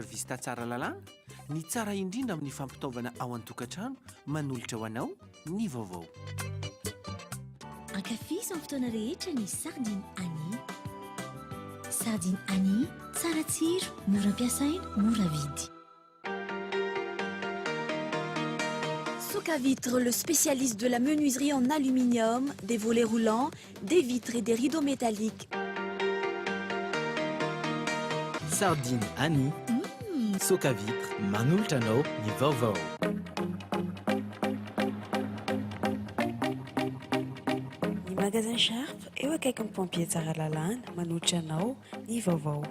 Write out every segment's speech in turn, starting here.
Vista tsara lalàna ny tsara indrindra amin'ny fampitaovana ao an-tokantrano manolotra ho anao ny vaovao. Ankafiziny fotoana rehetra ny sardine Annie. Sardine Annie, tsara tsiro, mora ampiasaina, mora vidy. Socavitre, le spécialiste de la menuiserie en aluminium, des volets roulants, des vitres et des rideaux métalliques. Sardine Annie, Socavitre, manolotra anao ny vaovao. Ny magasin Sharp eo akaikin'ny pompier tsara lalàna manolotra anao ny vaovao.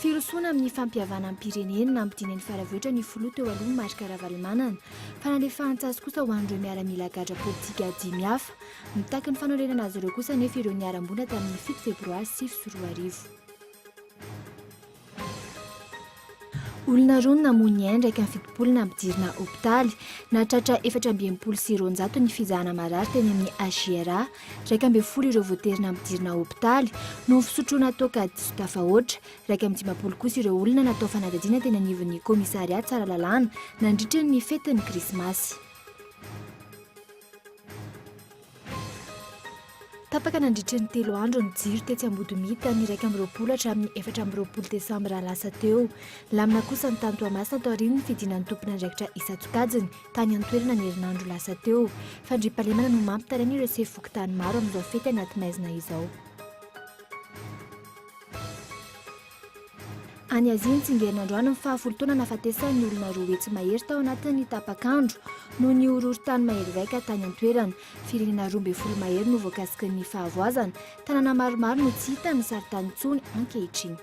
Firosoana amin'ny fampihavana amin'ny Pireneny nampidinany faravohitra ny filoha teo aloha marika ravalomanana. Fanalefahan-tsasy kosa ho an'ireo miaramila gadra politika dimy hafa. Mitaky ny fanorenana azy ireo kosa nefa ireo niarambona tamin'ny 7 febroary 2024. Olona roa namoy ainy raika amin'ny fitopolo nampidirina hopitaly. Nahatratra 420 ny fizahana marary teny amin'ny HGRA. 120 ireo voatery nampidirina hopitaly no fisotroana toaka diso tafahoatra. 110 kosa ireo olona natao fanadadiana teny anivon'ny komisariat tsara lalàna nandritra ny fetin'ny krismasy. Tapaka nandritra ny 3 andro ny jiro tetsy Ambodimita ny 120 hatramin'ny 420 desambra lasa teo. Lamina kosa ny tany Toamasina tao aoriana ny fidinan'ny tompona andraikitra Isatsokajiny tany an-toerana ny herinandro lasa teo. Fandriampahalemana no mampitaraina ireo sefokotany maro amin'izao fety anaty maizina izao. Any Azia ny tsingerin-androany ny 10 taona nahafatesan'ny olona roa etsy mahery tao anatin'ny tapakandro no ny horohorontany mahery raika tany an-toerana. Firenena 12 mahery no voakasika ny fahavoazana. Tanàna maromaro no tsy hita ny saritany intsony ankehitriny.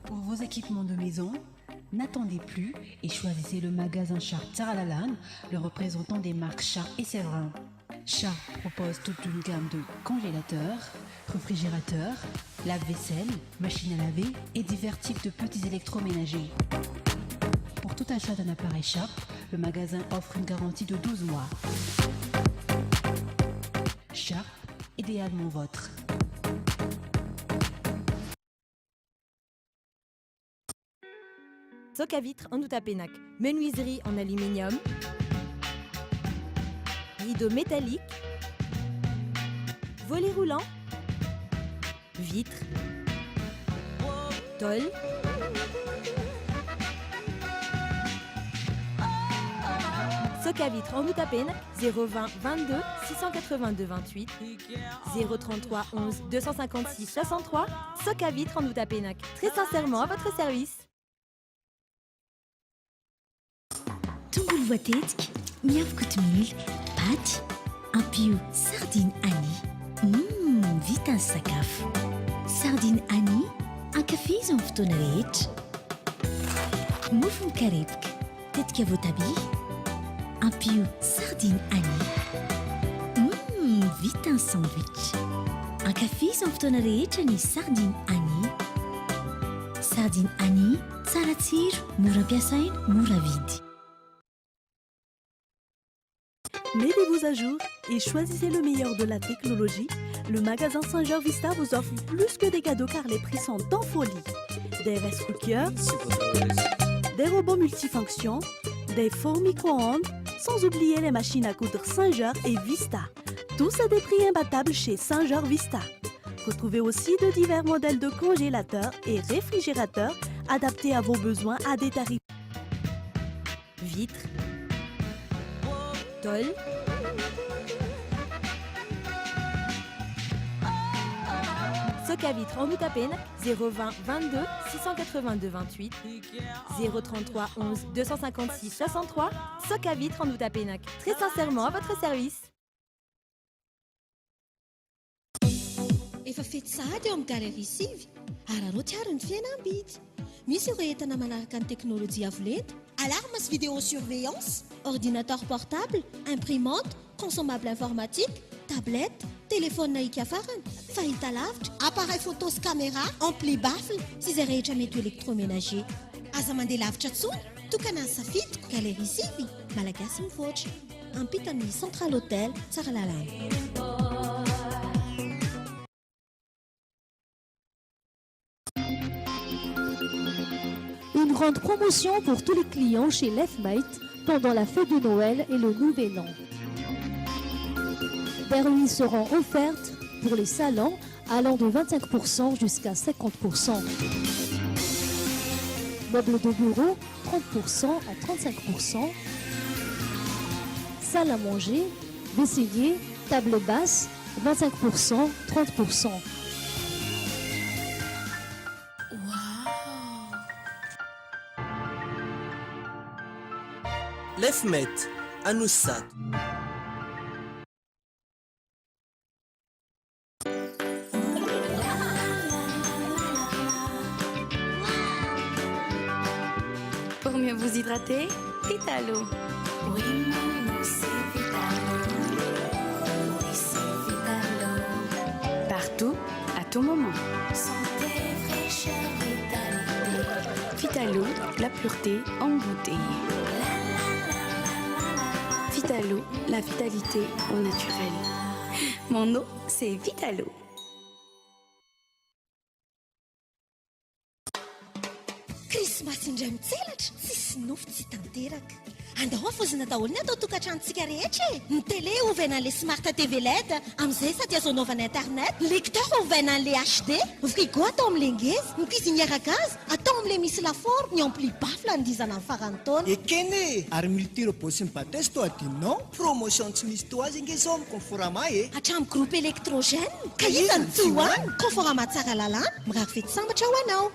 Pour vos équipements de maison, n'attendez plus et choisissez le magasin Sharp Tsara Lalàna, le représentant des marques Sharp et Séverin. Sharp propose toute une gamme de congélateurs, réfrigérateurs, lave-vaisselle, machines à laver et divers types de petits électroménagers. Pour tout achat d'un appareil Sharp, le magasin offre une garantie de 12 mois. Sharp, idéalement vôtre. Socavitre en Outapenac, menuiserie en aluminium, rideaux métalliques, volets roulants, vitres, tôle, Socavitre en Outapenac, 020 22 682 28, 033 11 256 63, Socavitre en Outapenac. Très sincèrement à votre service. Tongolo voatetika, miavaka kotomila, paty, ampio sardine Annie. Vita ny sakafo. Sardine Annie, ankafiziny amin'ny fotoana rehetra. Mofo mikarepoka, tetika voatabia, ampio sardine Annie. Vita ny sandwich. Ankafiziny amin'ny fotoana rehetra ny sardine Annie. Sardine Annie, tsara tsiro, mora ampiasaina, mora vidy. Mettez-vous à jour et choisissez le meilleur de la technologie. Le magasin Saint-Georges Vista vous offre plus que des cadeaux car les prix sont en folie. Des rice cookers, des robots multifonctions, des fours micro-ondes, sans oublier les machines à coudre Saint-Georges et Vista. Tous à des prix imbattables chez Saint-Georges Vista. Retrouvez aussi de divers modèles de congélateurs et réfrigérateurs adaptés à vos besoins à des tarifs. Vitres, tôle, Soca Vitre en Outapène 020 22 682 28 033 11 256 63. Soca Vitre en Outapène. Très sincèrement à votre service. Efa fety sahady eo amin'ny galerie sivy ary anao tiaro ny fiainam-bidy misy ireo entana manaraka ny teknôlôjia avo lenta alarme sy vidéosurveillance ordinateur portable imprimante consommable informatique tablette téléphone naika farany fahitalavitra appareil photo sy caméra ampli baffle sy izay rehetra mety électroménager aza mandeha lavitra tsony tokana ny safidiko galerie sivy malagasy mivoatra ampita amin'ny central hôtel tsara lalàna. Une grande promotion pour tous les clients chez Leftmate pendant la fête de Noël et le Nouvel An. Des remises seront offertes pour les salons allant de 25% jusqu'à 50%. Meubles de bureau, 30% à 35%. Salle à manger, vaisselier, table basse, 25%, 30%. Leftmate, Anoussat. Pour mieux vous hydrater, Vitalo. Oui, maman, c'est Vitalo. Oui, c'est Vitalo. Partout, à tout moment. Santé, fraîcheur, vitalité. Vitalo, la pureté en bouteille. Vitalo, la vitalité au naturel. Mon nom, c'est Vitalo. Krismasy indray mitselatra sisy nofo tsy tanteraka andao afozina daholo ny atao tokantranontsika rehetra e ny télé ovaina an'le smart tv led amin'izay sady azo anaovana internet lecteur ovaina an'le hd frigo atao amin'le ngeza ny cuisinière gaz atao amin'le misy lafaoro ny ampli baffle andizana amin'ny farany taona ekene ary multirobot sy mibatesy to adinao promotion tsy misy to azy inge zao amin'ny conforama e hatramin'ny groupe électrogène ka izany tsy hoany conforama tsara lalàna mirary fety sambatra ho anao.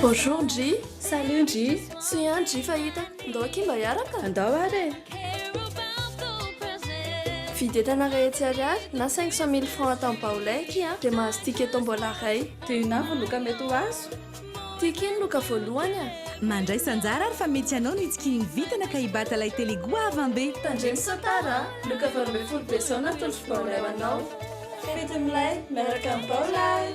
Bonjour G. Salut G. C'est un G fahita. Ndao kimba yaraka. Andao are. Videtana rehetra ariary na 500 000 francs atao-baolaiky a dia mahazo ticket tombola ray. Dia ina loka mety ho azo. Ticket loka voalohany a. Mandray sanjara ary fa mety anao no itsikiny vitana ka hibata ilay télé goavambe. Tandreny sotara loka 20 be zao natondro baolay ho anao. Fety milay miaraka amin'ny baolay.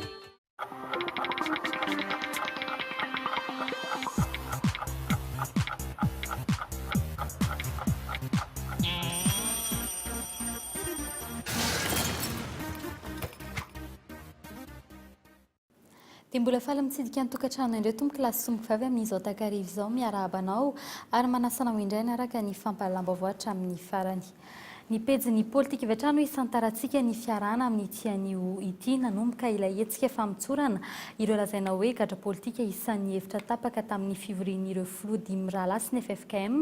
Dia mbola faly mitsidika ny tokantrano indray tomboky lasy somboka vavy amin'izao takarivo izao miarahabanao ary manasana ho indray araka ny fampahalam-baovatra amin'ny farany. Ny pejy politika avy hatrany isantarantsika ny fiarahana amin'ny tian'io ity nanomboka ilay hetsika efa mitsorana ireo lazaina hoe gadra politika isan'ny hevitra tapaka tamin'ny fivorian'ireo filoha dimy mirahalahy ny FFKM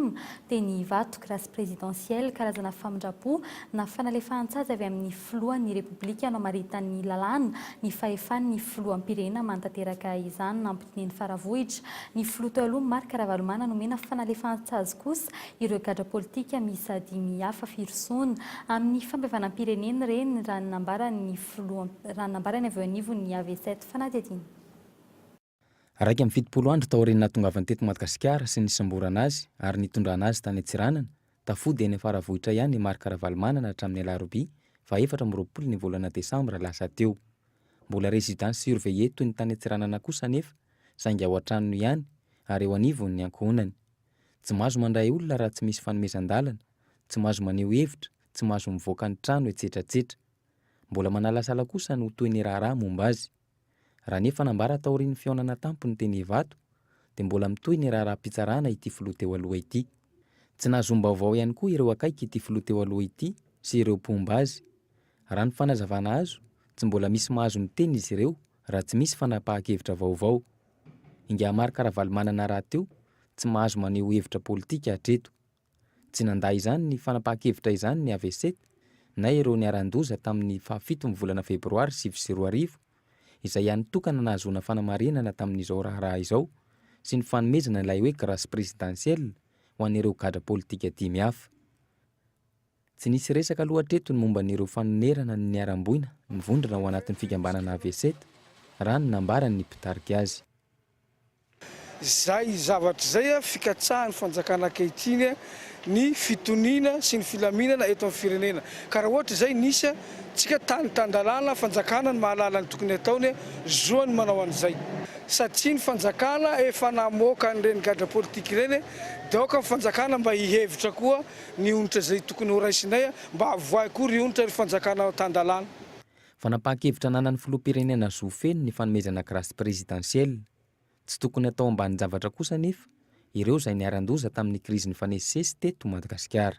dia ny vato grâce présidentielle karazana famindrapo na fanalefahan-tsazy avy amin'ny filohan'ny repoblika no maritany lalàna ny fahefan'ny filohampirenena mantanteraka izany nampiteny faravohitra ny filoha teo aloha Marc Ravalomanana nomena fanalefahan-tsazy kosa ireo gadra politika misy dimy hafa firosoana amin'ny fampihavanam-pirenena reny raha nambarany avy eo anivony AV7 fanadihadiana. Araiky amin'ny fitopolo andro taoriana tongavany teto Madagasikara sy nisamborana azy ary nitondrana azy tany Antsiranana tafody eny faravohitra ihany ny Marc Ravalomanana hatramin'ny alarobia fa 4 ny volana Desambra lasa teo. Mbola résidence surveillée toy ny tany Antsiranana kosa nefa saingy ao an-tranony ihany ary eo anivony ny ankohonany. Tsy mahazo mandray olona raha tsy misy fanomezan-dalana, tsy mahazo maneho hevitra, tsy mahazo mivoaka ny trano etsetratsetra. Mbola manalasala kosa no toy ny raharaha momba azy. Raha nefa nambara taorian'ny fihaonana tampony teny vato dia mbola mitoy ny raharaha-pitsarana ity filoha teo aloha ity. Tsy nahazom-baovao ihany koa ireo akaiky ity filoha teo aloha ity sy ireo mpomba azy. Raha ny fanazavana azo, tsy mbola misy mahazo miteny izy ireo raha tsy misy fanapahan-kevitra vaovao. Inga Marc Ravalomanana raha teo tsy mahazo maneho hevitra politika hatreto. Tsy nandahy izany ny fanapahan-kevitra izany ny AV7 na ireo niaran-doza tamin'ny 7 volana febroary 2020 izay ihany tokana nahazoana fanamarinana tamin'izao raharaha izao sy ny fanomezana ilay hoe grâce présidentielle ho an'ireo gadra politika 10 hafa. Tsy nisy resaka loatra eto ny momba n'ireo fanonerana ny niaram-boina mivondrona ao anatin'ny fikambanana AV7 raha ny nambarany ny mpitarika azy. Zay zavatra zay fikatsahan'ny fanjakana ankehitriny ny fitoniana sy ny filaminana eto amin'ny firenena. Ka raha ohatra zay nisy tsika tany-tandalana fanjakana ny mahalala ny tokony ataony zoany manao an'izay. Satria ny fanjakana efa namoaka an'ireny gadra politika ireny daoka ny fanjakana mba hihevitra koa ny onitra zay tokony ho raisinay mba avoay koa ry onitra ny fanjakana tandalana. Fanapahan-kevitra nanan'ny filoham-pirenena zofeny ny fanomezana grâce présidentielle. Tsy tokony atao ambany zavatra kosa nefa ireo izay niaran-doza tamin'ny krizin'ny fanesisesy teto Madagasikara.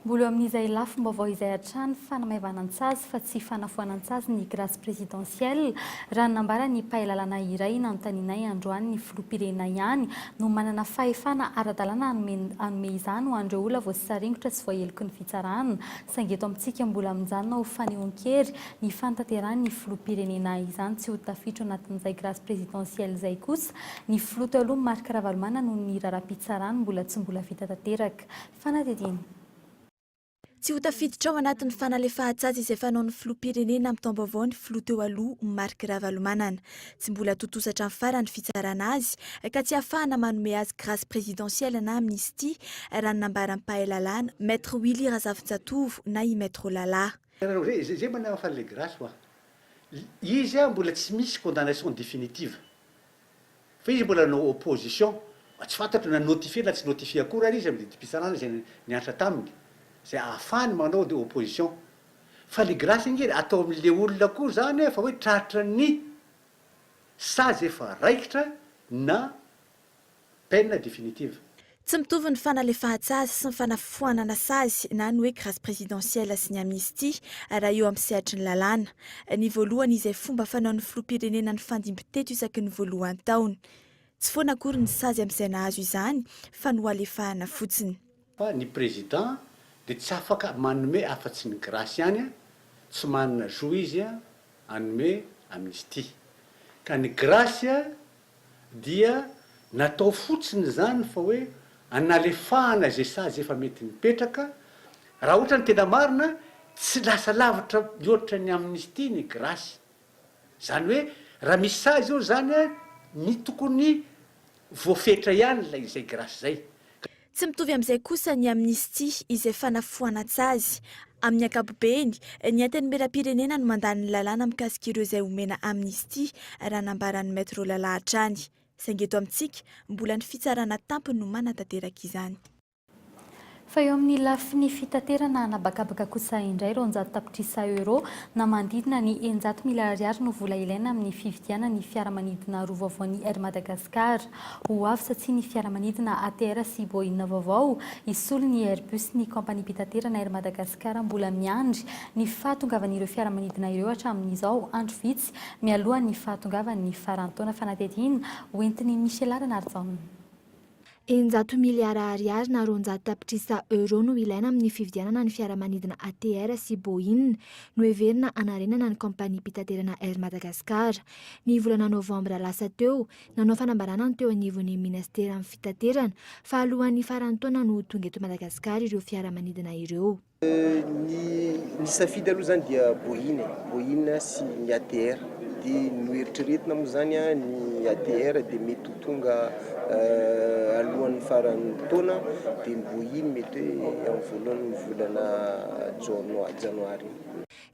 Mbola amin'izay lafim-baovao izay hatrany fanamaivana-tsazy fa tsy fanafoanan-tsazy ny grâce présidentielle raha nambara ny mpahalalana iray nanontanianay androany ny filoham-pirenena ihany no manana fahefana ara-dalàna hanome izany ho an'ireo olona voasaringotra sy voaheloky ny fitsarana saingy eto amintsika mbola amin'izany ho fanehoan-kery ny fantanterahany ny filoham-pirenena izany tsy ho tafiditra anatin'izay grâce présidentielle izay kosa ny filoha teo aloha Marc Ravalomanana noho ny raharaham-pitsarana mbola tsy mbola vita tanteraka. Fanadidiny. Tsy ho tafiditra ao anatin'ny fanalefahan-tsazy izay fanaon'ny filoham-pirenena amin'ny taom-baovao ny filoha teo aloha Marc Ravalomanana. Tsy mbola totosatra amin'ny farany fitsarana azy ka tsy ahafahana manome azy grâce présidentielle na amnistie raha nambara mpahalalana maître Willy Razafintsatovo na i maître Lala. Zay manao fa le grâce wa. Izy mbola tsy misy condamnation définitive. Fa izy mbola no opposition. Tsy fantatra na notifié na tsy notifié akory ary izy amin'ny fitsarana izay nianatra taminy. C'est afany manao de opposition fa le grâce nge atao amin'le olona koa zany fa hoe tratra ny sazy efa raikitra na peine définitive. Tsy mitovy ny fanalefahan-tsazy sy ny fanafoanana sazy na ny hoe grâce présidentielle sy ny amnistie raha eo amin'ny sehatry ny lalàna. Ny voalohany izay fomba fanaon'ny filoham-pirenena ny fandimby-teto isaky ny voalohan'ny taona. Tsy foana akory ny sazy amin'izay nahazo izany fa no alefahana fotsiny. Fa ny président de tsy afaka manome afa-tsy ny grâce ihany tsy manana joa izy anome amnistie. Ka ny grâce dia natao fotsiny zany fa hoe analefahana zay sazy efa mety mipetraka raha ohatra ny tena marina tsy lasa lavitra mihoatra ny amnistie ny grâce. Zany hoe raha misy sazy eo zany ny tokony voafetra ihany la izay grâce zay. Tsy mitovy amin'izay kosa ny amnistie izay fanafoanan-tsazy. Amin'ny ankapobeny, ny antenimieram-pirenena no mandany ny lalàna mikasika ireo izay omena amnistie raha nambaran'ny maître Lala hatrany. Saingy eto amintsika mbola ny fitsarana tampony no manatanteraka izany. Fa eo amin'ny lafiny fitaterana anabakabaka kosa indray 200 tapitrisa euro na manodidina ny 100 miliyary ariary no vola ilaina amin'ny fividianana ny fiaramanidina roa vaovao ny Air Madagascar. Ho avy satria ny fiaramanidina ATR sy Boeing vaovao isolo ny Airbus ny kompania mpitaterana Air Madagascar mbola miandry ny fahatongavan'ireo fiaramanidina ireo hatramin'izao andro vitsy mialoha ny fahatongavan'ny farantaona fanadihadiana hoentin'ny Michel Arnarzon. 100 miliyary ariary na 200 tapitrisa euro no ilaina amin'ny fividianana ny fiaramanidina ATR sy Boeing no heverina anarenana ny kompania mpitaterana Air Madagascar. Ny volana novambra lasa teo nanao fanambarana teo anivon'ny ministera amin'ny fitaterana fa alohan'ny farantaona no tonga eto Madagasikara ireo fiaramanidina ireo. Ny safidy aloha zany dia Boeing sy ny ATR dia noeritreretina moa zany ny ATR dia mety ho tonga alohan'ny faran'ny taona dia ny Boeing mety hoe amin'ny voalohan'ny volana janoary.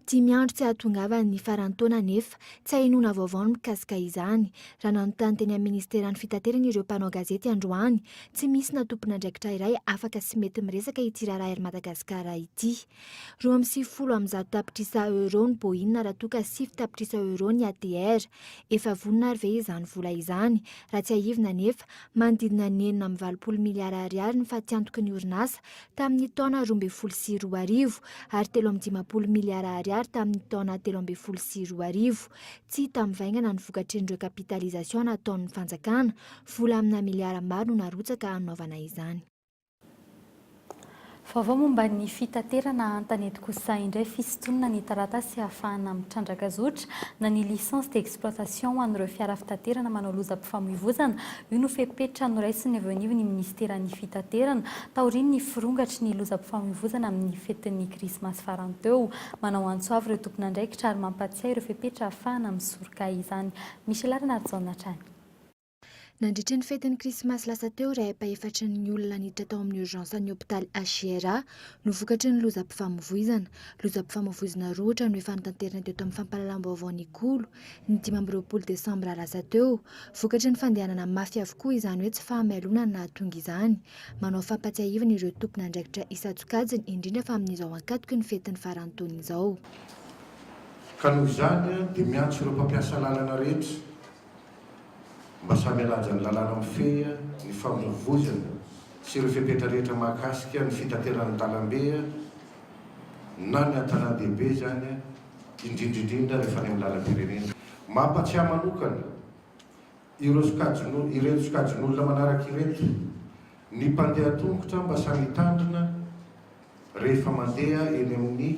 Dimy andro tsy ahatongavan'ny farantaona nefa tsy ahinoana vaovao mikasika izany. Raha nanontany teny amin'ny ministeran'ny fitaterana ireo mpanao gazety androany tsy misy natompon'andraikitra iray afaka sy mety miresaka ity raharaha Air Madagascar ity. 250 tapitrisa euro ny Boeing raha toka 7 tapitrisa euro ny ATR. Efa vonona ary ve izany vola izany raha tsy ahivina nefa manodidina ny 9.20 miliyary ariary ny fatiantoky ny orinasa tamin'ny taona 2012 ary 3.50 miliyary ariary tamin'ny taona 2012. Tsy tamvaingana ny vokatrin'ireo kapitalisasion nataon'ny fanjakana vola amina miliyara maro no narotsaka hanaovana izany. Vaovao momba ny fitaterana an-tanety kosa indray fisotonana ny taratasy ahafahana mitrandraka zotra na ny licence d'exploitation ho an'ireo fiara fitaterana manao lozam-pifamoivoizana. Io no fepetra noraisiny avy anivony ministeran'ny fitaterana taoriany ny firongatry ny lozam-pifamoivoizana amin'ny fetin'ny krismasy farany teo. Manao antso avy ireo tompon'andraikitra ary mampatsiahy ireo fepetra ahafahana misoroka izany. Michelarina Arzaona Trany. Nandritra ny fetin'ny krismasy lasa teo raim-pahefatry ny olona niditra tao amin'ny urgence ny hôpitaly HGRA no vokatry ny lozam-pifamoivoizana. Lozam-pifamoivoizana roa ohatra no efa notanterana teto amin'ny fampahalalam-baovao Nikolo ny 20 Desambra lasa teo. Vokatry ny fandehanana mafy avokoa izany hoe tsy fahamelona na tonga izany. Manao fampatsiahivana ireo tompon'andraikitra isan-tsokajiny indrindra fa amin'izao ankatoky ny fetin'ny farany taona izao. Ka noho izany dia miantso ireo mpampiasa lalana rehetra mba samy alaja ny lalàna mifehy ny famoivoizana sy ireo fepetra rehetra mahakasika ny fitateran'ny talambe na ny an-tanàn-dehibe zany indrindraindrindra rehefa any amin'ny lalam-pirenena. Mampatsiahy manokana ireto sokajin'olona manaraka ireto ny mpandeha tongotra mba samy hitandrina rehefa mandeha eny amin'ny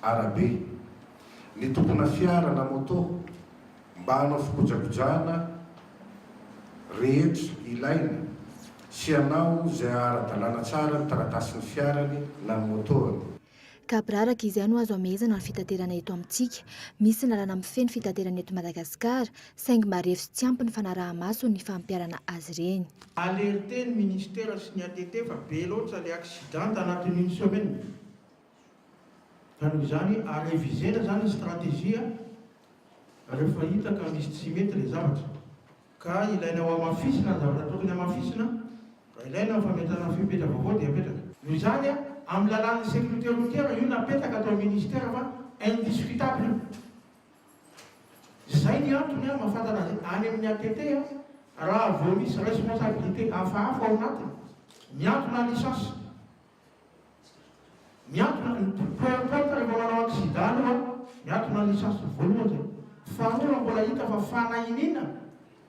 arabe. Ny tompona fiara na moto mba hanao fikojakojana rehetra ilaina sy anao izay ara-dalàna tsara ny taratasin'ny fiarany na ny motoany. Kabraraka izay no azo amezana ny fitaterana eto amintsika. Misy ny lalàna mifeny fitaterana eto Madagasikara saingy marefo sy tsy ampy ny fanaraha-maso ny fampiarana azy ireny. Alerte ny ministera sy ny ATT fa be loatra ilay accident anatin'iny semaine. Ka noho izany arévisena zany stratégia rehefa hita ka misy tsy mety ilay zavatra. Ka ilaina ho amafisina ny zavatra tokony amafisina, ilaina ho fametana fepetra vaovao dia apetraka. Noho izany amin'ny lalàn'ny sécurité routière io napetraka atao ministère fa indiscutable. Zay ny antony mahafantana azy any amin'ny ATT raha vao misy responsabilité hafahafa ao anatiny, miantona licence. Miantona peu importe rehefa manao accident aloha, miantona licence voalohany zay. Faharoa mbola hita fa fanahinina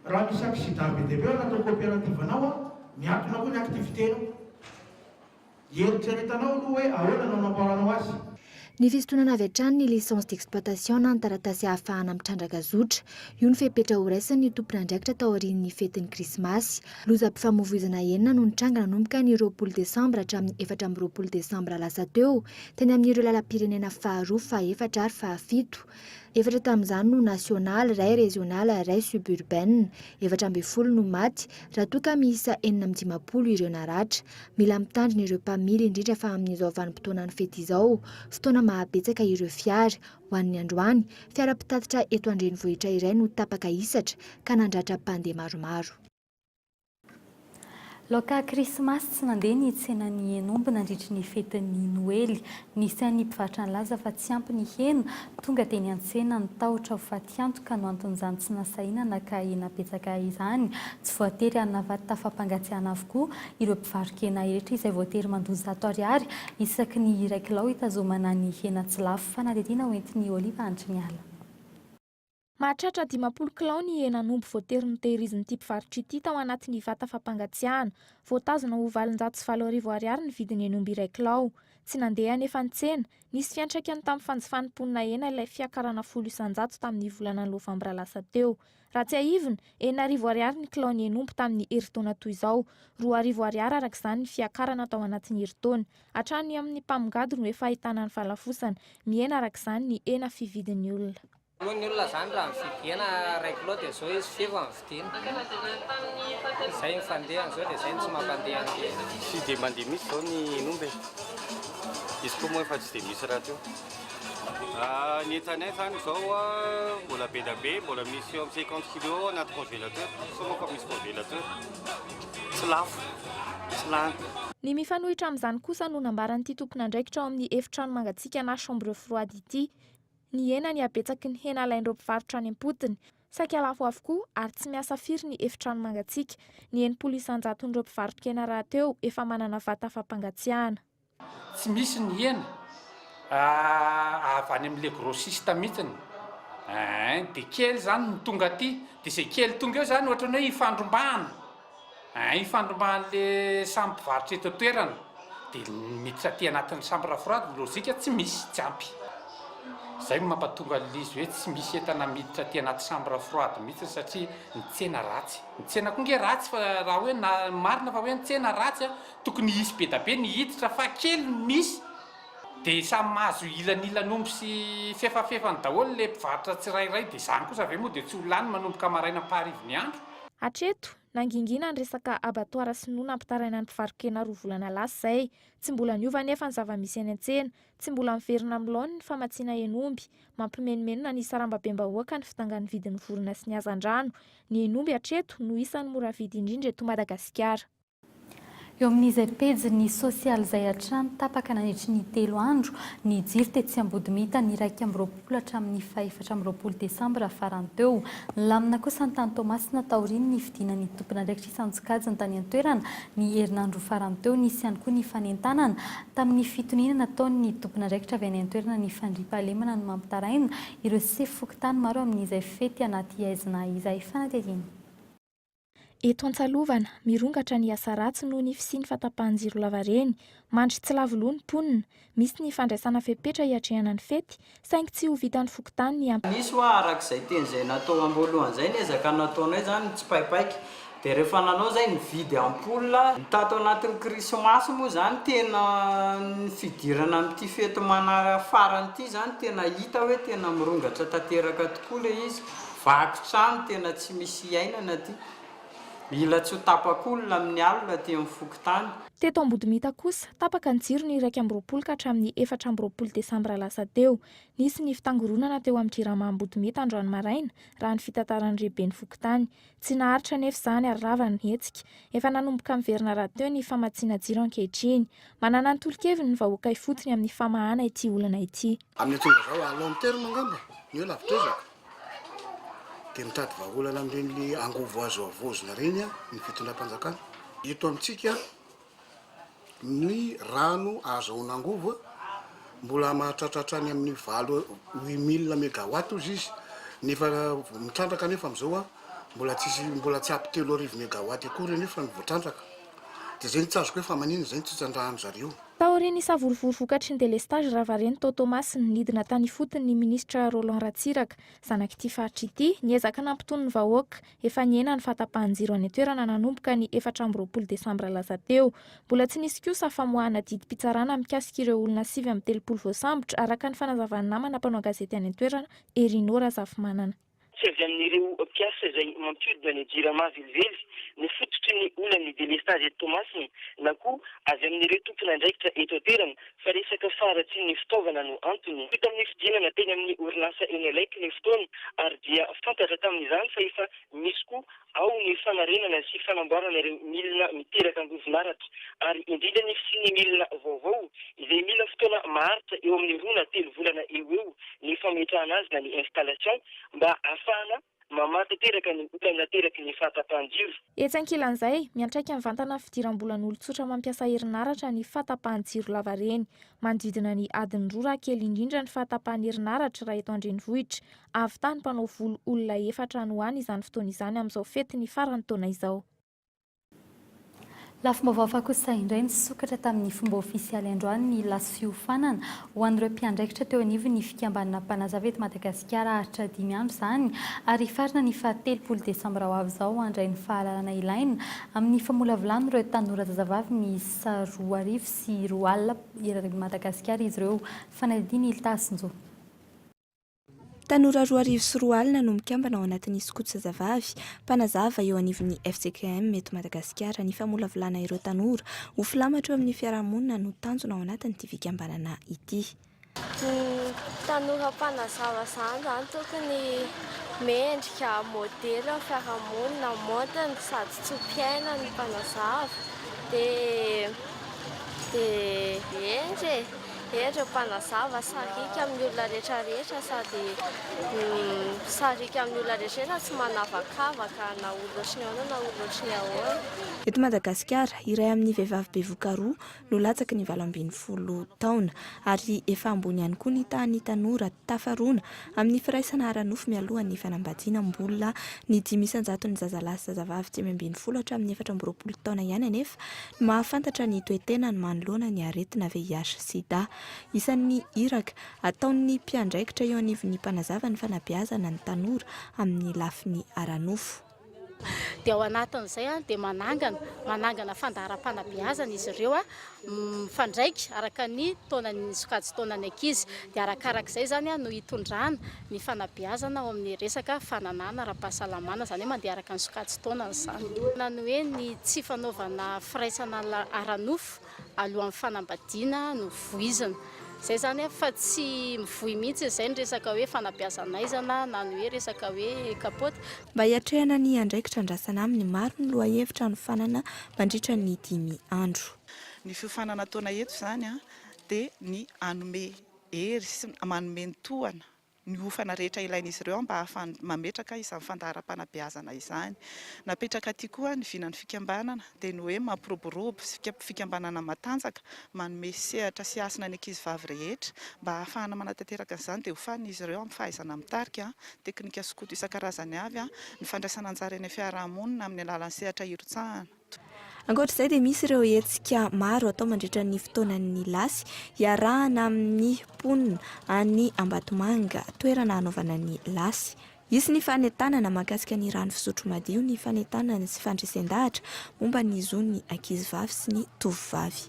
raha misy accident be dia be natao coopérative anao miantona koa ny activité-nao. Eritreretanao aloha hoe ahoana no anamboaranao azy. Ny fisotonana avy hatrany ny licence d'exploitation na ny taratasy ahafahana mitrandraka zotra. Io ny fepetra ho raisin'ny tompon'andraikitra tao aorian'ny fetin'ny krismasy. Lozam-pifamoivoizana enina no nitranga nanomboka ny 20 Desambra hatramin'ny 14 Desambra lasa teo teny amin'ireo lalam-pirenena faharoa, fahefatra ary fahafito. Efatra tamin'izany no national, ray régional, ray suburbaine. 7 no maty raha toa ka miisa 950 ireo naratra. Mila mitandrina ireo mpamily indrindra fa amin'izao vanim-potoana ny fety izao. Fotoana mahabetsaka ireo fiara ho an'ny androany. Fiara-pitatitra eto an-drenivohitra iray no tapaka hisatra ka nandratra mpandeha maromaro. Laoka krismasy tsy nandeha ny tsenan'ny Enomby nandritra ny fetin'ny Noely. Nisy any mpivarotra ny laza fa tsy ampy ny hena tonga teny an-tsena ny tahotra ho faty antoka no anton'izany tsy nasahinana ka napetsaka izany. Tsy voatery hanavady tafampangatsiahana avokoa ireo mpivarokena rehetra izay voatery mandozy 100 ariary isaky ny 1 kilao hitazomana ny hena tsy lafo. Fanadihadiana hoentin'ny Oliva Andrimiala. Mahatratra 20 kilao ny henan'omby voatery notehirizin'ity mpivarotra ity tao anatin'ny vata fampangatsiahana. Voatazona ho valonjato sy 7 ariary ny vidiny hen'omby 1 kilao. Tsy nandeha nefa nitsena, nisy fiantraikany tamin'ny fanjifanimponina hena ilay fiakarana 10 isan-jato tamin'ny volana Novambra lasa teo. Raha tsy ahivina, 9 ariary ny kilao ny hen'omby tamin'ny herintaona toy izao, 2 ariary arak'izany ny fiakarana tao anatin'ny herintaona. Hatrany amin'ny mpamongady no efa ahitana ny fahalafosana, mihena arak'izany ny hena fividin'ny olona. Moa ny olona zany raha mividy hena 1 kilao dia zao izy feva mividiana. Izay ny fandehany zao dia izay tsy mampandeha ny hena. Tsy dia mandeha mihitsy zao ny hen'omby. Izy koa moa efa tsy dia misy raha teo. Ny entanay zany zao mbola be da be, mbola misy eo amin'ny 50 kg anaty congélateur. Sao moa fa misy congélateur. Tsy lafo, tsy lany. Ny mifanohitra amin'izany kosa no nambaran'ity tompon'andraikitra ao amin'ny efitrano mangatsiaka na chambre froide ity. Ny hena ny abetsaky ny hena alain'ireo mpivarotra any am-potiny. Saika lafo avokoa ary tsy miasa firy ny efitrano mangatsiaka. Ny 9 isan-jaton'ireo mpivarotra-kena raha teo efa manana vata fampangatsiahana. Tsy misy ny hena avy any amin'ilay grossiste mihitsiny. Dia kely zany ny tonga aty. Dia izay kely tonga eo zany ohatran'ny hoe ifandrombahana. Ifandrombahan'ilay samy mpivarotra eto toerana. dia miditra aty anatin'ny chambre froide lozika tsy misy tsy ampy zay mampatonga lizy hoe tsy misy entana miditra aty anaty chambre froide mihitsy satria ny tsena ratsy ny tsena koa nge ratsy fa raha hoe marina fa hoe ny tsena ratsy tokony hisy be da be ny hiditra fa kely misy dia samy mahazo ilanilanombo sy fefafefany daholo le mpivarotra tsirairay dia izany kosa avy moa dia tsy olany manomboka maraina paharivony andro. Hatreto nangingina ny resaka abatoara sinoana ampitaraina ny mpivarokena roa volana lasa izay tsy mbola niova nefa ny zava-misy any an-tsena tsy mbola miverina amin'ny laony ny famatsiana enomby mampimenimeno ny sarambabem-bahoaka ny fitangan'ny vidin'ny vorona sy ny hazan-drano ny enomby hatreto no isan'ny mora vidy indrindra eto Madagasikara. Eo amin'izay pejy sosialy izay hatrany tapaka nandritry ny 3 andro ny jiro tetsy Ambodimita ny 20 hatramin'ny 4 Desambra farany teo. Lamina kosa ny tany Tomasina taoriny ny fidinany tompon'andraikitra isan-tsokajy ny tany an-toerana ny herinandro farany teo nisy ihany koa ny fanentanana tamin'ny fitoniana nataon'ny tompon'andraikitra avy any an-toerana ny fandriam-pahalemana no mampitaraina ireo sefo-fokontany maro amin'izay fety anaty aizina izay fanatediana. Eto Antsalovana, mirongatra ny asa ratsy noho ny fisiany fatapahan-jiro lavareny, mandry tsy lavoloa ny mponina, misy ny fandraisana fepetra hiatrehana ny fety, saingy tsy ho vitan'ny fokontany ny ampy. Nisy hoa arak'izay ten'izay natao am-boalohany izay ny ezaka nataonay zany tsy paipaiky. Dia rehefa nanao zay nividy ampola, tato anatin'ny krismasy moa zany tena ny fidirana amin'ity fety farany ity zany tena hita hoe tena mirongatra tanteraka tokoa le izy. Vaky trano tena tsy misy ainana ty. Mila tsy ho tapak'olona amin'ny alina aty amin'ny fokontany. Teto Ambodimita kosa, tapaka ny jiro ny 20 ka hatramin'ny 4 Desambra lasa teo. Nisy ny fitangoronana teo amin'ny Jirama Ambodimita androany maraina raha ny fitantaran'ny Reben'ny fokontany. Tsy naharitra nefa izany ary rava ny hetsika. Efa nanomboka miverina rahateo ny famatsiana jiro ankehitriny. Manana ny tolo-keviny ny vahoaka ifotony amin'ny famahana ity olana ity. Amin'ny tonga zao alon terme ngamba, ny lavitra ezaka. Dia mitady vahaolana amin'ireny angovo azo avozona reny ny fitondram-panjakana. Eto amintsika ny rano azahoana angovo mbola mahatratratra any amin'ny 8,000 mégawatt izy nefa mitrandraka nefa amin'izao mbola tsy ampy 3,000 mégawatt akory nefa ny voatrandraka. Dia zay nitsazoko hoe fa manino zay tsy trandrahany zareo. Taoriny savorovory vokatry ny delestage Ravareny Tao Tomasy nidina tany fotony ny ministra Roland Ratsiraka. Zanak'ity faritra ity niezaka nampitony ny vahoaka efa niena ny fatapahan-jiro any an-toerana nanomboka ny 4 Desambra lasa teo. Mbola tsy nisy kosa famoahana didim-pitsarana mikasika ireo olona 7 voasambotra araka ny fanazavany namana mpanao gazety any an-toerana Erinora Zafimanana. Tsy avy amin'ireo mpiasa izay mampiodina ny Jirama velively ny fototry ny olany delestage eto Tomasina na koa avy amin'ireo tompon'andraikitra eto an-toerana fa resaka faratsy ny fitaovana no antony. Vita amin'ny fidinana teny amin'ny orinasa Enelec ny fotoana ary dia fantatra tamin'izany fa efa misy koa ao ny fanarenana sy fanamboarana ireo milina miteraka angovinaratra ary indrindra ny fisiany milina vaovao izay mila fotoana maharitra eo amin'ny 2 na 3 volana eo ny fametrahana azy na ny installation mba ahafahana mamatanteraka ny olana teraka ny fatapahan-jiro. Etsy ankilan'izay miantraika ny vantana fidiram-bolan'olon-tsotra mampiasa herinaratra ny fatapahan-jiro lavareny. Manodidina ny adiny rora kely indrindra ny fatapahan herinaratra raha eto an-drenivohitra. Avy tany mpanao volo olona 4 no any izany fotoana izany amin'izao fety ny farany taona izao. Lafombaovao fakosa indray nisokatra tamin'ny fomba ofisialy androany ny lasy fiofanana ho an'ireo mpiandraikitra teo anivo ny fikambanana mpanazava eto Madagasikara haritra 5 andro izany ary farina ny 3 Desambra ho avy izao andray ny fahalalana ilaina amin'ny famolavolana ireo tanora zazavavy miisa 2 sy 4 alina ery Madagasikara izy ireo fanadiny Iltasinjo. Tanora 2 sy 4 alina no mikambana ao anatin'ny skoto zazavavy mpanazava eo anivon'ny FCKM eto Madagasikara ny famolavolana ireo tanora ho filamatra eo amin'ny fiarahamonina no tanjona ao anatin'ity fikambanana ity. Ny tanora mpanazava zany tokony mendrika modely amin'ny fiarahamonina modana sady tso-piaina ny mpanazava dia endry Reo mpanazava sarika amin'ny olona rehetrarehetra sady sarika amin'ny olona rehetrarehetra tsy manavakavaka na olo ohatriny ahoana na olo ohatriny ahoana. Eto Madagasikara, iray amin'ny vehivavy bevoka roa no latsaky ny 80 taona ary efa ambony ihany koa ny tany tanora tafarona amin'ny firaisana ara-nofo mialoha ny fanambadiana mbola ny 500 ny zazalahy sy zazavavy 80 hatramin'ny 40 taona ihany anefa mahafantatra ny toe-tena ny manoloana ny aretina VIH sida. Isan'ny iraka ataon'ny mpiandraikitra eo anivon'ny mpanazava ny fanabeazana ny tanora amin'ny lafiny ara-nofo. Dia ao anatin'izay dia manangana fandaharam-panabeazana izy ireo mifandraika araka ny taonany sokajy taonany ankizy dia arakarak'izay zany no hitondrana ny fanabeazana ao amin'ny resaka fananana ara-pahasalamana zany hoe mandeha araka ny sokajy taonany zany. Nany hoe ny tsy fanaovana firaisana ara-nofo alohan'ny fanambadiana no voizina. Zay zany fa tsy mivoy mihitsy izay ny resaka hoe fanabeazanaizana na ny hoe resaka hoe kapoty. Mba hiatrehana ny andraikitra andrasana amin'ny maro ny lohahevitra ny fanana mandritra ny 5 andro. Ny fiofanana taona eto zany dia ny anome hery sy manome ny tohana ny ofana rehetra ilain'izy ireo mba ahafahany mametraka izany fandaharam-panabeazana izany. Napetraka aty koa ny vinan'ny fikambanana dia ny hoe mampiroborobo sy fikambanana matanjaka manome sehatra sy asina ny ankizivavy rehetra mba ahafahana manatanteraka izany dia hofanin'izy ireo amin'ny fahaizana mitarika teknika sokoto isan-karazany avy ny fandraisana anjara eny fiarahamonina amin'ny alalan'ny sehatra irotsahana. Ankoatr'izay dia misy ireo hetsika maro atao mandritra ny fotoanan'ny lasy iarahana amin'ny mponina any Ambatomanga toerana hanaovana ny lasy. Isy ny fanentanana mahakasika ny rano fisotro madio, ny fanentanana sy fandresen-dahatra momba ny zon'ny ankizivavy sy ny tovovavy.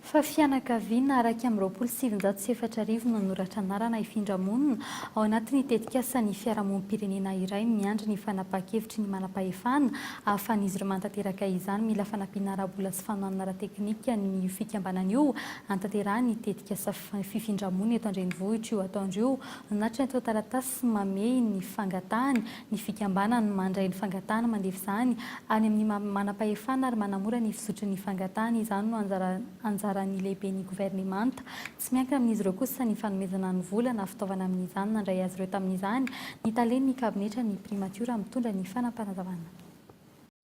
Fa fianakaviana araka amin'ny 2704 nanoratra anarana ifindramonina ao anatin'ny tetikasan'ny fiarahamonim-pirenena iray miandry ny fanapa-kevitry ny manam-pahefana ahafahan'izy ireo mantanteraka izany mila fanampiana ara-bola sy fanohanana ara-teknika ny fikambanana io antanterahany tetikasa fifindramona eto Andrenivohitra io ataondrio natry atao taratasy mamey ny fangatahany ny fikambanany mandray ny fangatahana mandefa izany any amin'ny manam-pahefana ary manamora ny fisotry ny fangatahany izany no anjara ny lehibe ny gouvernemanta tsy miankina amin'izy ireo kosa ny fanomezana ny vola na fitaovana amin'izany nandray azy ireo tamin'izany ny talen'ny kabinetra ny primature mitondra ny fanampanazavana.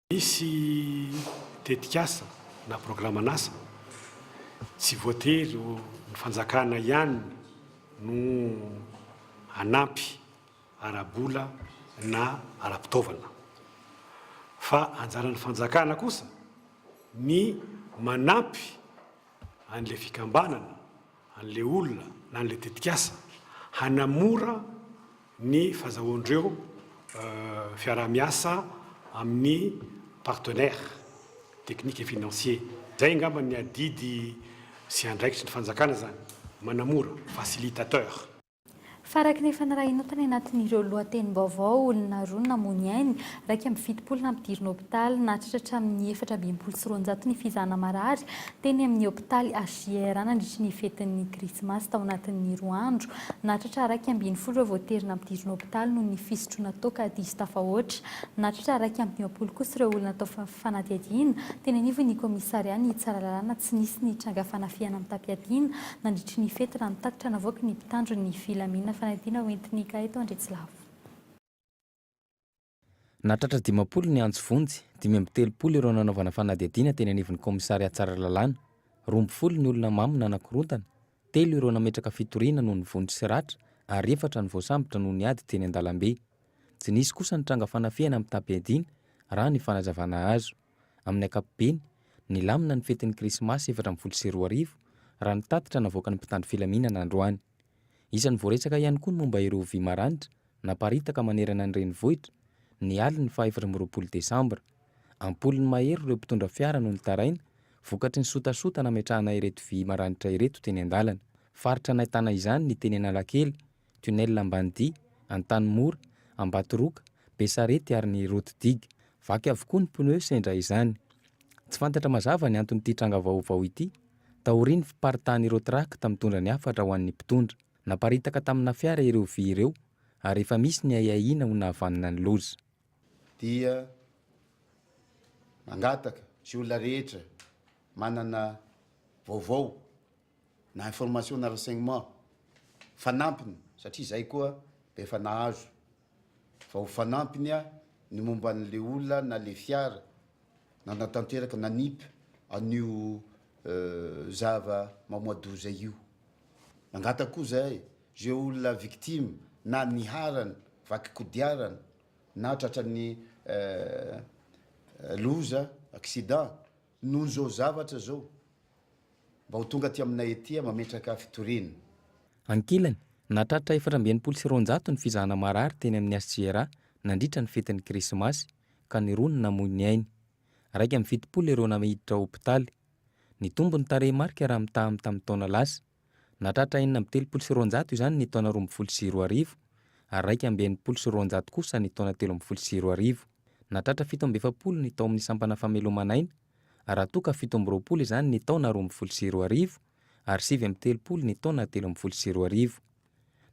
Misy tetikasa na programan'asa tsy voatery ny fanjakana ihany no hanampy ara-bola na ara-pitaovana fa anjaran'ny fanjakana kosa ny manampy an'le fikambanana, an'le olona na an'le tetikasa hanamora ny fahazahoandreo fiarah-miasa amin'ny partenaire technique et financier. Zay angamba ny adidy sy andraikitry ny fanjakana zany, manamora, facilitateur. Faraky ny fanarahinao tany anatin'ireo lohatenim-baovao olona roa namony ainy raika amin'ny 70 nampidirina hôpitaly nahatratra amin'ny 420 ny fizahana marary teny amin'ny hôpitaly HJR nandritry ny fetin'ny krismasy tao anatin'ny 2 andro nahatratra raika amin'ny 20 ireo voaterina nampidirina hôpitaly noho ny fisotroana toaka diso tafahoatra nahatratra raika amin'ny 20 kosa ireo olona atao fanadiadiana teny anivon'ny komisaria ny tsaralalàna tsy nisy ny tranga fanafiana amin'ny tapiadiana nandritry ny fety raha mitatitra navoaka ny mpitandro ny filamina fanadiana hoentinika eto Andretsilavo. Natratra 50 ny antsy vonjy, 530 ireo nanaovana fanadiadiana teny anivon'ny komisaria tsaralalàna, 20 ny olona mamona anankorontana, 3 ireo nametraka fitoriana noho ny vonjy sy ratra, ary 4 ny voasambotra noho ny ady teny an-dalambe. Tsy nisy kosa ny tranga fanafiana amin'ny tapiadiana raha ny fanazavana azo. Amin'ny ankapobeny, ny lamina ny fetin'ny krismasy 4 raha nitatitra navoaka ny mpitandro filaminana androany. Isan'ny voaresaka ihany koa ny momba ireo vy maranitra naparitaka manerana ny renivohitra ny aliny 14 Desambra. Ampolony mahery ireo mpitondra fiara no nitaraina vokatry ny sotasota nametrahana ireto vy maranitra ireto teny an-dalana. Faritra nahitana izany ny teny Analakely, Tunnel Ambanidia, Antanimora, Ambatoroka, Besarety ary ny Rotidiga. Vaky avokoa ny pneu sendra izany. Tsy fantatra mazava ny anton'ity tranga vaovao ity. Taoriany fiparitahan'ireo trakta mitondra ny hafatra ho an'ny mpitondra. Naparitaka tamina fiara ireo vy ireo ary efa misy ny aiaina ho nahavanina ny loza. Dia mangataka sy olona rehetra manana vaovao na information na renseignement fanampiny satria zay koa efa nahazo fa ho fanampiny a ny momba n'le olona na le fiara na natanteraka nanipy an'io zava mamoadoza io mangata koa zay ze olona victime na niharany vaky kodiarana na tratran'ny loza accident noho zao zavatra zao mba ho tonga ty aminay etya mametraka fitorina ankilany natratra 720 ny fizahana marary teny amin'ny SGRA nandritra ny fetin'ny krismasy ka ny rony namoy ny ainy raiky amin'ny 70 ireo namiditra hôpitaly ny tombony tarehimarika raha mitahamy tamin'ny taona lasa natratra 932 izany ny taona 2024 ary raiky amby 920 kosa ny taona 2024 natratra 770 ny tao amin'ny sampana famelomanaina raha toka 720 izany ny taona 2024 ary 730 ny taona 2024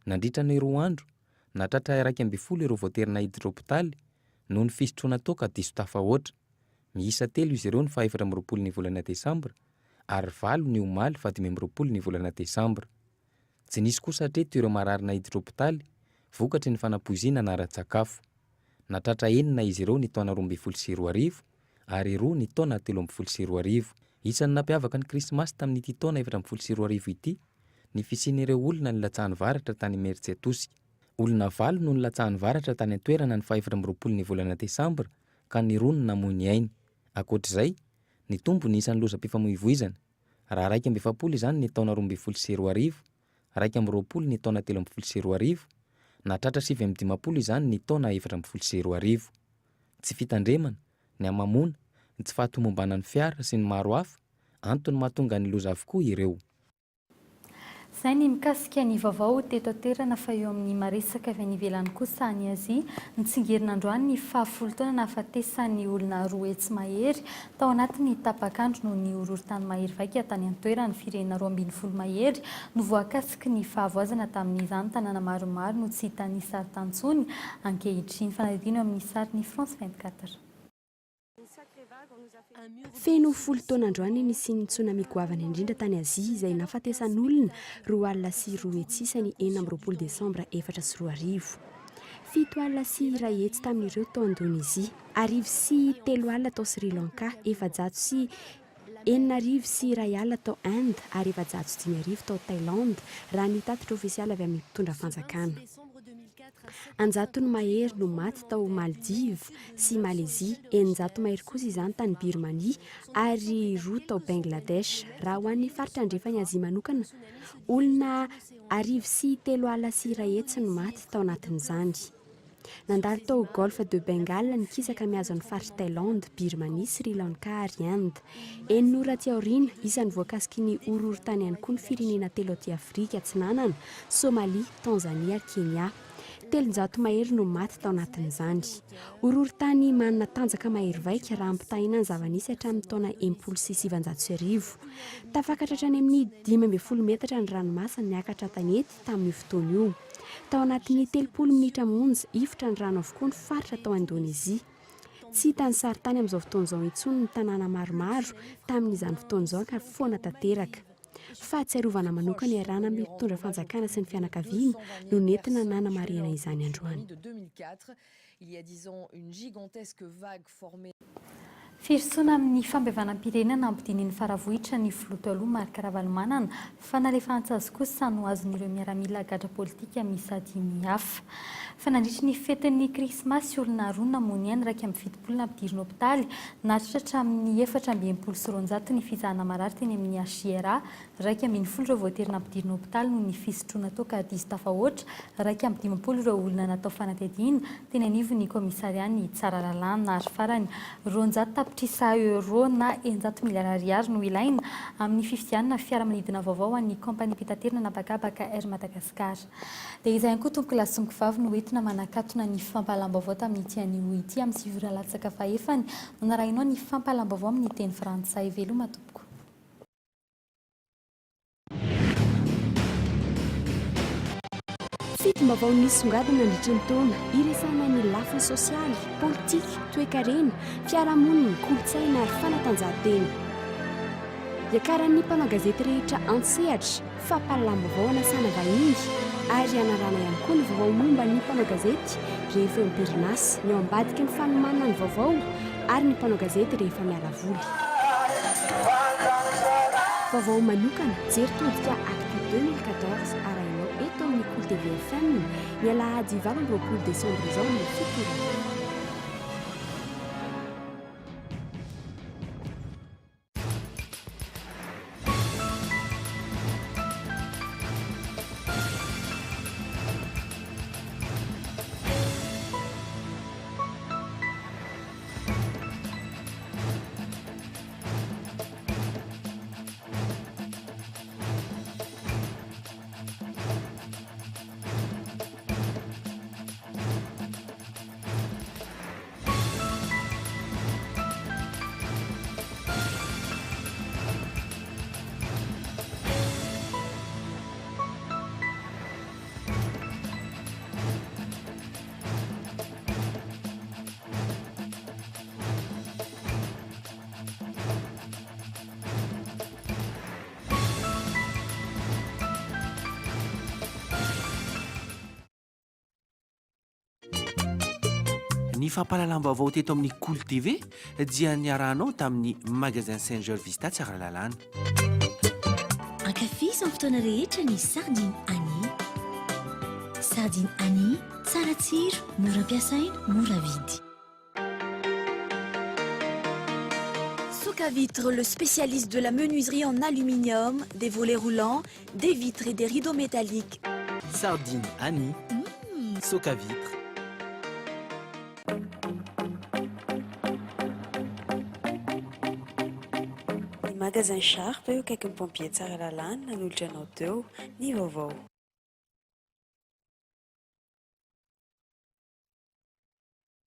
nandritra ny roa andro natratra raiky amby 10 ireo voaterina hiditra hôpitaly noho ny fisotroana toka diso tafahoatra miisa 3 izy ireo ny 14 ny volana desambra ary 9 ny omaly 15 ny volana desambra tsy nisy kosa hatreto ireo mararina hiditra hôpitaly vokatry ny fanampoizina na ara-tsakafo natratra 9 izy ireo ny taona 2024 ary 2 ny taona 2024 isan'ny nampiavaka ny krismasy tamin'ity taona 2024 ity ny fisian'ireo olona ny latsahan'ny varatra tany Mertsetosika olona 9 no ny latsahan'ny varatra tany an-toerana ny 15 ny volana desambra ka ny 2 namoy ny ainy akoatr'izay ny tombony isan'ny lozam-pifamoivoizana raha raiky amby 70 izany ny taona 2024 raiky amby 20 ny taona 2024 natratra 750 izany ny taona 2024 tsy fitandremana ny amamona ny tsy fahatomombanan'ny fiara sy ny maro hafa antony mahatonga ny loza avokoa ireo zay ny mikasika ny vaovao teto toerana fa eo amin'ny maresaka avy any ivelany kosa ny Azia nitsingerin''androany ny 10 taona nahafatesan'ny olona roa etsy mahery tao anatin'ny tapakandro noho ny horohorontany mahery vaika tany an-toerana firenena 12 mahery no voakasiky ny fahavoazana tamin'izany tanàna maromaro no tsy hitany sary tantsony ankehitriny fanadino amin'ny sarin'ny France 24 feno 10 taona androany ny sy ny tsunami goavana indrindra tany Azia izay nahafatesan'olona roa alina sy roa etsy isany 9 desambra 4 fito alina sy iray etsy tamin'ireo tao Indonezia 9 sy 3 alina tao Sri Lanka 700 sy 9 sy iray alina tao Inde ary 705 tao Thailande raha ny tatitra ofisialy avy amin'ny mpitondra fanjakana anjato ny mahery no maty tao Maldives sy Malaisie 900 mahery kosa izany tany Birmanie ary 2 tao Bangladesh raha ho an'ny faritra andrefany Azia manokana olona 9 sy 3 alina sy iray etsy no maty tao anatin'izany nandalo tao Golfe de Bengale ny kisaka mihazo ny faritra Thailande, Birmanie, Sri Lanka ary Inde. Enora aty aoriana isan'ny voakasiky ny horohorontany ihany koa ny firenena telo aty Afrika atsinanana, Somalia, Tanzania ary Kenya. 300 mahery no maty tao anatin'izany. Horohorontany manana tanjaka mahery vaika raha ampitahiana ny zava-nisy hatramin'ny taona 770. Tafakatra hatrany amin'ny 12 metatra ny ranomasina niakatra tanety tamin'ny fotoana io. Tao anatin'ny 30 minitra monja ifotra ny rano avokoa ny faritra tao Indonezia. Tsy hitany saritany amin'izao fotoan'izao intsony ny tanàna maromaro tamin'izany fotoan'izao ka foana tanteraka. Fahatsiarovana manokana iarana amin'ny mpitondra fanjakana sy ny fianakaviana no nentina nanamarihana izany androany. Firisona amin'ny fambevanam-pirenena ampidininy faravohitra ny filoha aloha Marc Ravalomanana fa nalefantsy kosa no azon'ireo miaramila gadra politika misy dimy hafa. Fa nandritra ny fetin'ny krismasy olona roa namony any raika amin'ny fitopolona ampidirina hôpitaly natratra amin'ny 420 ny fizahana marary teny amin'ny HGRA, raika amin'ny 10 ireo voaterina ampidirina hôpitaly noho ny fisotroana toka diso tafahoatra, raika amin'ny 50 ireo olona natao fanatediana teny anivon'ny komisariany tsara lalàna ary farany tapitrisà euro na 100 miliara ariary no ilaina amin'ny fifidianana fiaramanidina vaovao an'ny kompania pitaterina napakapaka Air Madagascar. Dia izay ihany koa tompoko lasomiko vavy no entina manakatona ny fampahalam-baovao tamin'ity anio ity amin'ny sivy latsaka fahefany no narahinao ny fampahalam-baovao amin'ny teny frantsay. Veloma tompoko. Fitim-baovao nisongadina nandritra ny taona iresana ny lafiny sosialy, politika, toe-karena, fiarahamonina, kolontsaina ary fanatanjahantena. dia karaha ny mpanao gazety rehetra antsehatra fa mpahalamba-vaovao anasana vahiny ary anarana ihany koa ny vaovao momba ny mpanao gazety rehefa eo am-perinasa ny eo ambadika ny fanomanana ny vaovao ary ny mpanao gazety rehefa miala voly. Vaovao manokana jery todika acte 2014 arahinao eto amin'ny Cool TV FM ny alahady 20 Desambra izao no fitorana. Ny fampahalalam-baovao teto amin'ny Cool TV dia niarahanao tamin'ny magasin Saint-Georges Vista Tsaralalàna. Ankafizy amin'ny fotoana rehetra ny sardine Annie. Sardine Annie, tsara tsiro, mora ampiasaina, mora vidy. Soka Vitre, le spécialiste de la menuiserie en aluminium, des volets roulants, des vitres et des rideaux métalliques. Sardine Annie, Soka Vitre. Magasin Sharp eo akaiky ny pompier Tsaralalàna nanolotra anao teo ny vaovao.